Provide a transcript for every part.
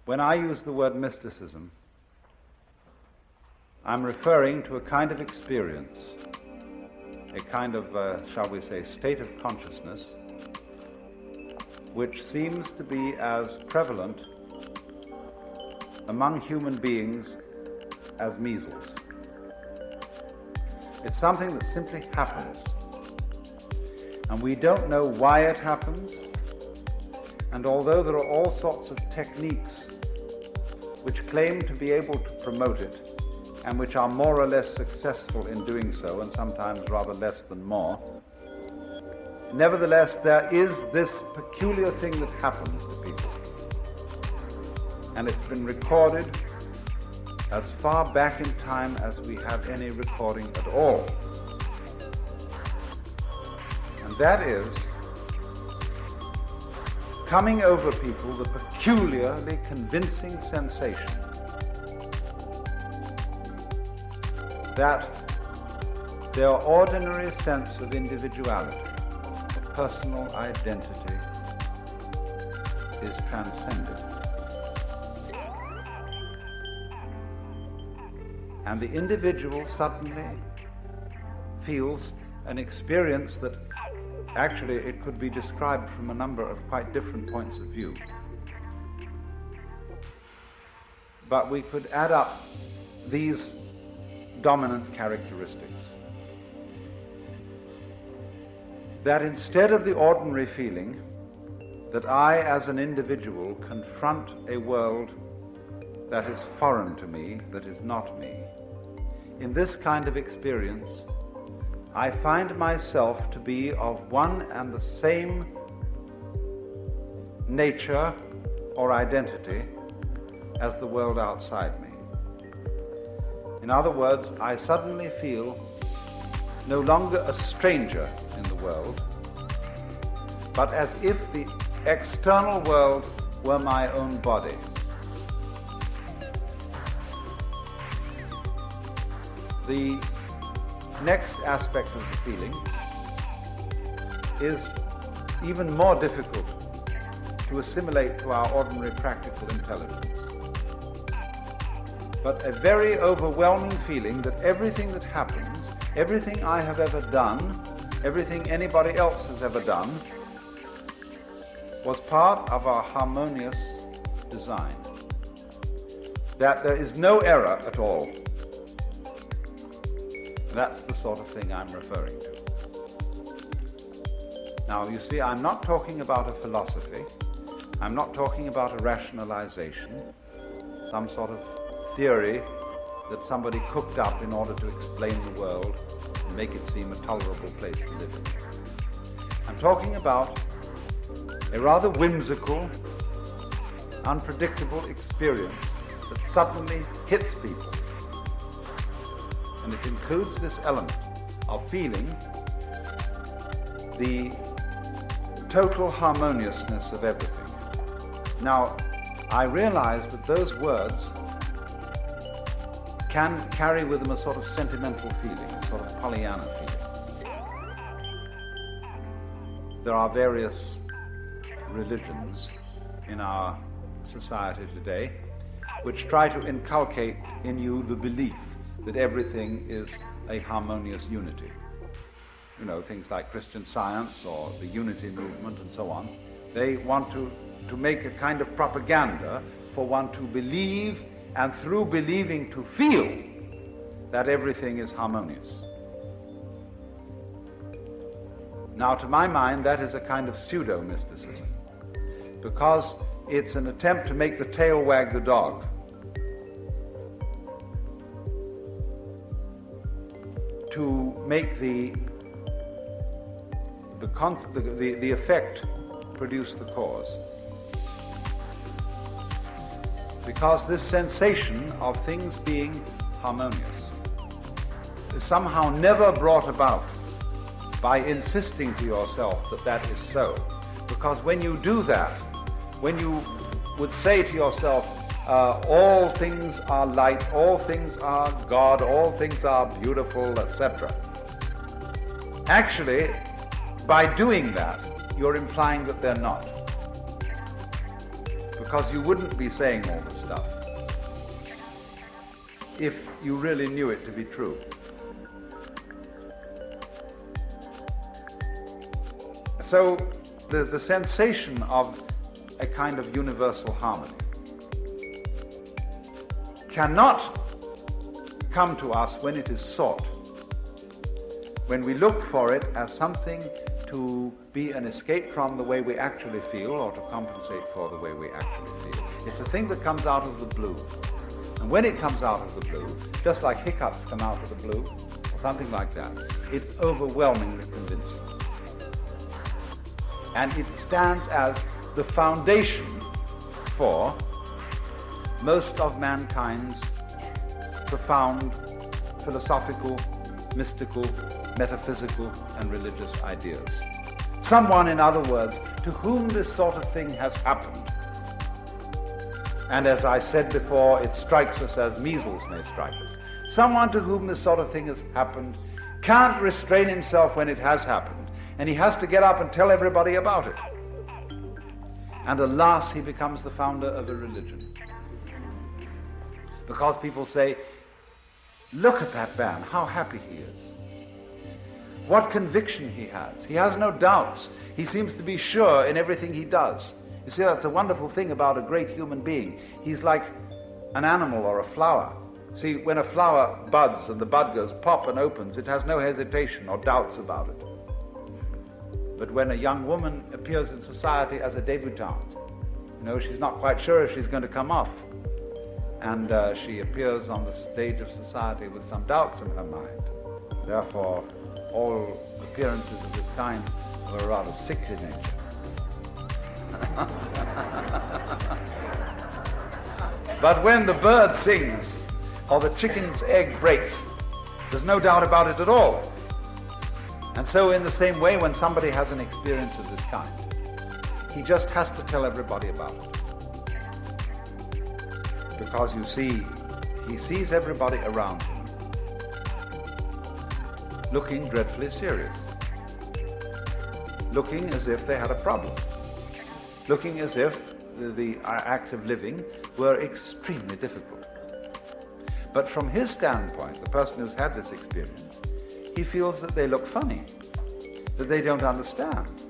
When I use the word mysticism, I'm referring to a kind of experience, a kind of, shall we say, state of consciousness, which seems to be as prevalent among human beings as measles. It's something that simply happens, and we don't know why it happens, and although there are all sorts of techniques which claim to be able to promote it, and which are more or less successful in doing so, and sometimes rather less than more, nevertheless there is this peculiar thing that happens to people. And it's been recorded as far back in time as we have any recording at all. And that is coming over people the peculiarly convincing sensation that their ordinary sense of individuality, of personal identity, is transcended. And the individual suddenly feels an experience that actually it could be described from a number of quite different points of view. But we could add up these dominant characteristics. That instead of the ordinary feeling that I as an individual confront a world that is foreign to me, that is not me, in this kind of experience I find myself to be of one and the same nature or identity as the world outside me. In other words, I suddenly feel no longer a stranger in the world, but as if the external world were my own body. The next aspect of the feeling is even more difficult to assimilate to our ordinary practical intelligence. But a very overwhelming feeling that everything that happens, everything I have ever done, everything anybody else has ever done, was part of our harmonious design. That there is no error at all. That's the sort of thing I'm referring to. Now, you see, I'm not talking about a philosophy. I'm not talking about a rationalization, some sort of theory that somebody cooked up in order to explain the world and make it seem a tolerable place to live in. I'm talking about a rather whimsical, unpredictable experience that suddenly hits people. And it includes this element of feeling the total harmoniousness of everything. Now, I realize that those words can carry with them a sort of sentimental feeling, a sort of Pollyanna feeling. There are various religions in our society today which try to inculcate in you the belief that everything is a harmonious unity. You know, things like Christian Science or the Unity movement and so on. They want to make a kind of propaganda for one to believe, and through believing to feel that everything is harmonious. Now, to my mind, that is a kind of pseudo-mysticism, because it's an attempt to make the tail wag the dog. To make the effect produce the cause. Because this sensation of things being harmonious is somehow never brought about by insisting to yourself that that is so. Because when you do that, when you would say to yourself, all things are light, all things are God, all things are beautiful, etc. Actually, by doing that, you're implying that they're not. because you wouldn't be saying all this stuff if you really knew it to be true. So the sensation of a kind of universal harmony cannot come to us when it is sought, when we look for it as something to be an escape from the way we actually feel or to compensate for the way we actually feel. It's a thing that comes out of the blue. And when it comes out of the blue, just like hiccups come out of the blue, or something like that, it's overwhelmingly convincing. And it stands as the foundation for most of mankind's profound philosophical, mystical, metaphysical, and religious ideas. Someone, in other words, to whom this sort of thing has happened. And as I said before, it strikes us as measles may strike us. Someone to whom this sort of thing has happened can't restrain himself when it has happened, and he has to get up and tell everybody about it. And alas, he becomes the founder of a religion. Because people say, look at that man, how happy he is. What conviction he has. He has no doubts. He seems to be sure in everything he does. You see, that's a wonderful thing about a great human being. He's like an animal or a flower. See, when a flower buds and the bud goes pop and opens, it has no hesitation or doubts about it. But when a young woman appears in society as a debutante, she's not quite sure if she's going to come off. And she appears on the stage of society with some doubts in her mind. Therefore, all appearances of this kind are a rather sickly nature. But when the bird sings or the chicken's egg breaks, there's no doubt about it at all. And so in the same way, when somebody has an experience of this kind, he just has to tell everybody about it. Because you see, he sees everybody around him looking dreadfully serious, looking as if they had a problem, looking as if the act of living were extremely difficult. But from his standpoint, the person who's had this experience, he feels that they look funny, that they don't understand,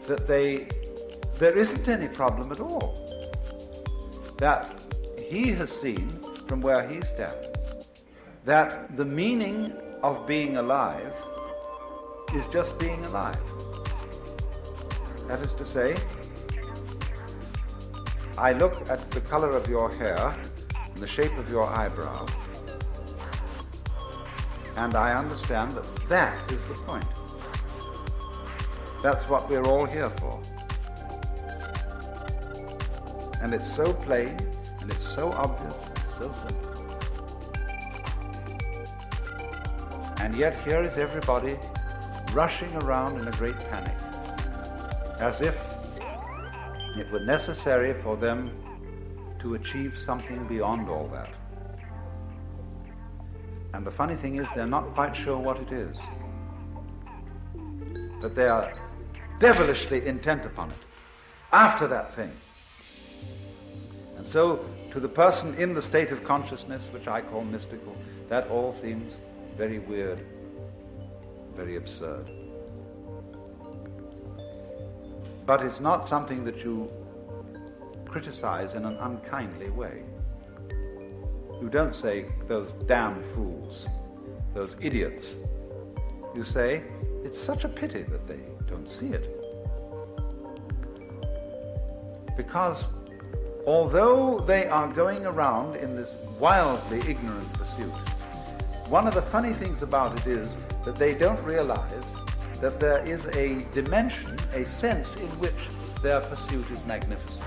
that there isn't any problem at all, that he has seen from where he stands that the meaning of being alive is just being alive. That is to say, I look at the color of your hair and the shape of your eyebrow, and I understand that that is the point. That's what we're all here for. And it's so plain, and it's so obvious, and so simple. And yet here is everybody rushing around in a great panic, as if it were necessary for them to achieve something beyond all that. And the funny thing is, they're not quite sure what it is. But they are devilishly intent upon it, after that thing. And so, to the person in the state of consciousness, which I call mystical, that all seems very weird, very absurd. But it's not something that you criticize in an unkindly way. You don't say, those damn fools, those idiots. You say, it's such a pity that they don't see it. Because although they are going around in this wildly ignorant pursuit, one of the funny things about it is that they don't realize that there is a dimension, a sense in which their pursuit is magnificent.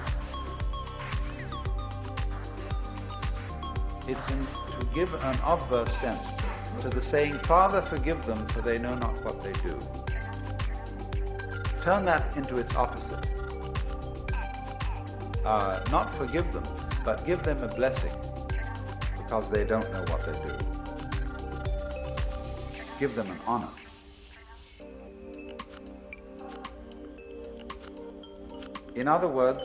It's to give an obverse sense to the saying, Father, forgive them, for they know not what they do. Turn that into its opposite. Not forgive them, but give them a blessing, because they don't know what they do. Give them an honor. In other words,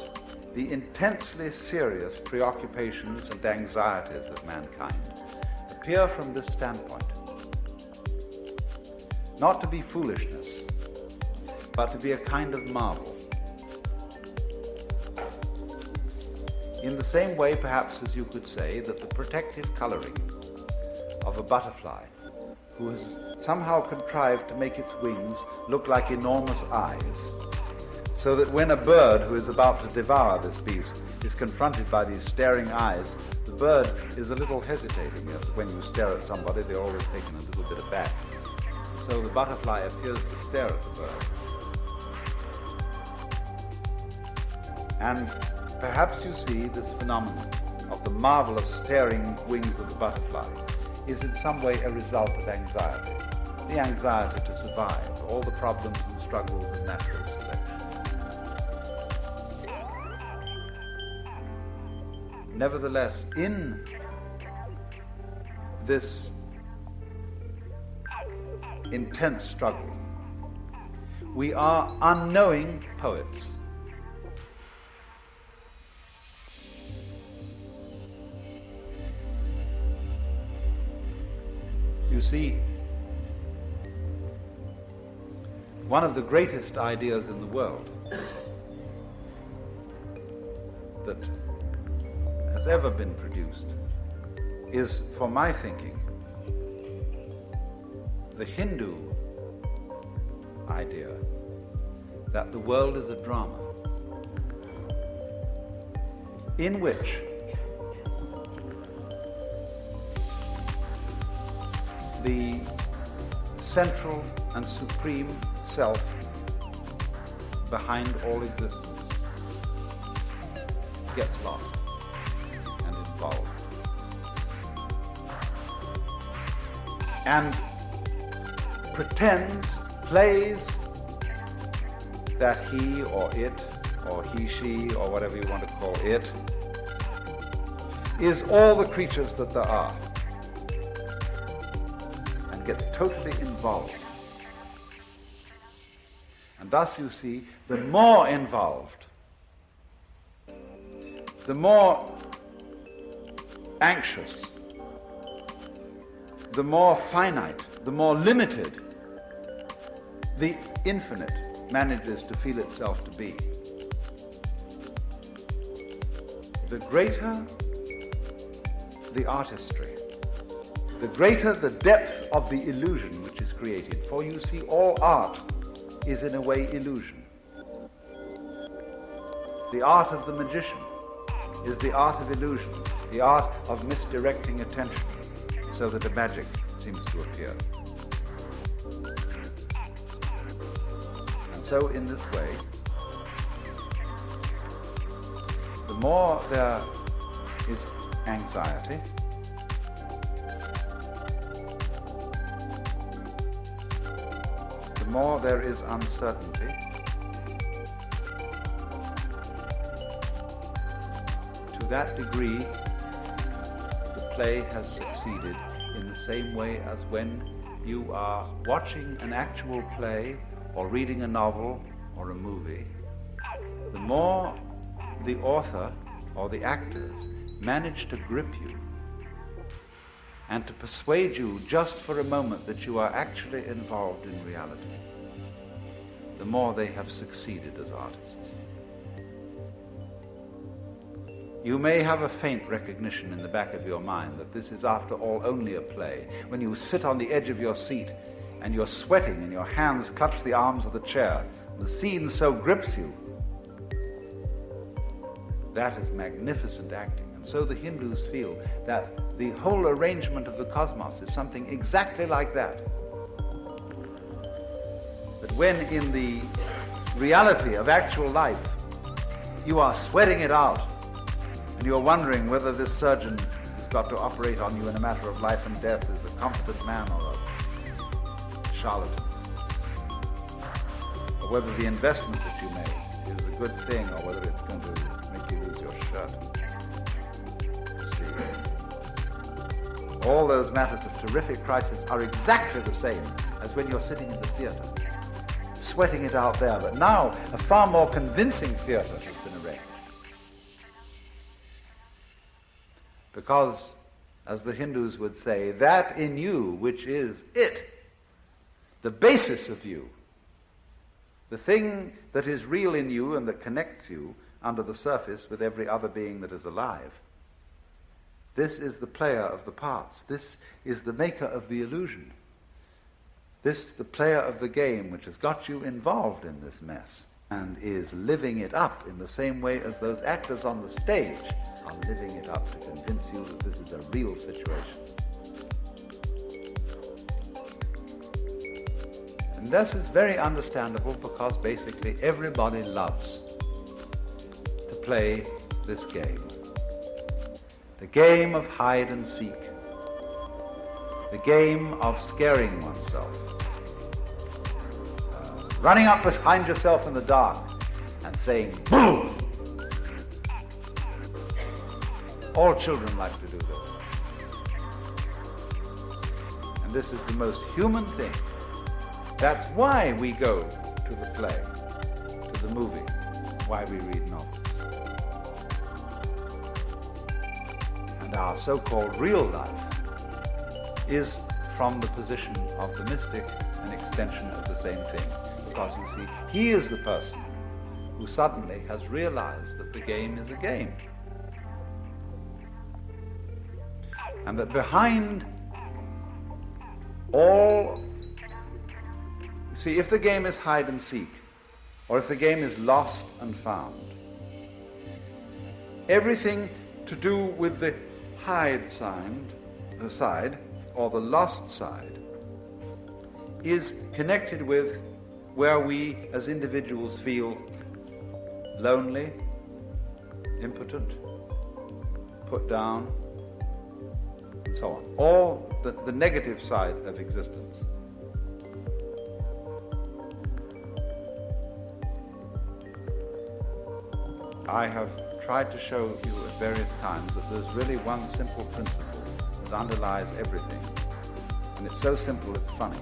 the intensely serious preoccupations and anxieties of mankind appear from this standpoint. Not to be foolishness, but to be a kind of marvel. In the same way, perhaps, as you could say that the protective coloring of a butterfly, who has somehow contrived to make its wings look like enormous eyes, so that when a bird who is about to devour this beast is confronted by these staring eyes, the bird is a little hesitating. Yes, when you stare at somebody, they're always taken a little bit aback. So the butterfly appears to stare at the bird. And perhaps you see this phenomenon of the marvelous staring wings of the butterfly is in some way a result of anxiety. The anxiety to survive, all the problems and struggles of natural selection. Nevertheless, in this intense struggle, we are unknowing poets. You see, one of the greatest ideas in the world that has ever been produced is, for my thinking, the Hindu idea that the world is a drama in which the central and supreme self behind all existence gets lost and involved. And pretends, plays that he or it, or he, she, or whatever you want to call it, is all the creatures that there are, and gets totally involved. And thus you see, the more involved, the more anxious, the more finite, the more limited the infinite manages to feel itself to be. The greater the artistry, the greater the depth of the illusion which is created. For you see, all art is in a way illusion. The art of the magician is the art of illusion, the art of misdirecting attention so that a magic seems to appear. And so in this way, the more there is anxiety, the more there is uncertainty, to that degree the play has succeeded in the same way as when you are watching an actual play or reading a novel or a movie. The more the author or the actors manage to grip you and to persuade you just for a moment that you are actually involved in reality, the more they have succeeded as artists. You may have a faint recognition in the back of your mind that this is after all only a play. When you sit on the edge of your seat and you're sweating and your hands clutch the arms of the chair, the scene so grips you, that is magnificent acting. And so the Hindus feel that the whole arrangement of the cosmos is something exactly like that. That when in the reality of actual life you are sweating it out and you're wondering whether this surgeon who's got to operate on you in a matter of life and death is a competent man or a charlatan, or whether the investment that you made is a good thing or whether it's going to make you lose your shirt. See, all those matters of terrific crisis are exactly the same as when you're sitting in the theatre, sweating it out there. But now a far more convincing theatre has been arranged. Because, as the Hindus would say, that in you which is it, the basis of you, the thing that is real in you and that connects you under the surface with every other being that is alive, this is the player of the parts. This is the maker of the illusion. This, the player of the game, which has got you involved in this mess and is living it up in the same way as those actors on the stage are living it up to convince you that this is a real situation. And this is very understandable because basically everybody loves to play this game. The game of hide and seek. The game of scaring oneself. Running up behind yourself in the dark and saying, "Boo!" All children like to do this. And this is the most human thing. That's why we go to the play, to the movie, why we read novels. And our so-called real life is, from the position of the mystic, an extension of the same thing. Because you see, he is the person who suddenly has realized that the game is a game. And that behind all... See, if the game is hide and seek, or if the game is lost and found, everything to do with the hide side, or the lost side, is connected with where we as individuals feel lonely, impotent, put down, and so on. All the negative side of existence. I have tried to show you at various times that there's really one simple principle that underlies everything. And it's so simple it's funny.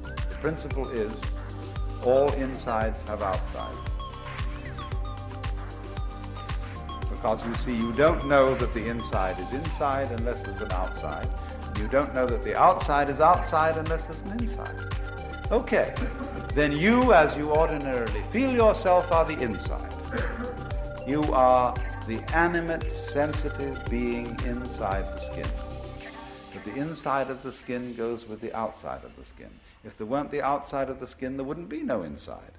The principle is all insides have outsides. Because you see, you don't know that the inside is inside unless there's an outside. You don't know that the outside is outside unless there's an inside. Okay, then you, as you ordinarily feel yourself, are the inside. You are the animate, sensitive being inside the skin. But the inside of the skin goes with the outside of the skin. If there weren't the outside of the skin, there wouldn't be no inside.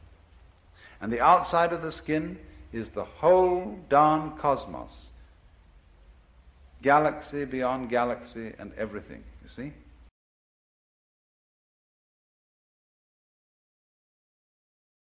And the outside of the skin is the whole darn cosmos. Galaxy beyond galaxy and everything, you see?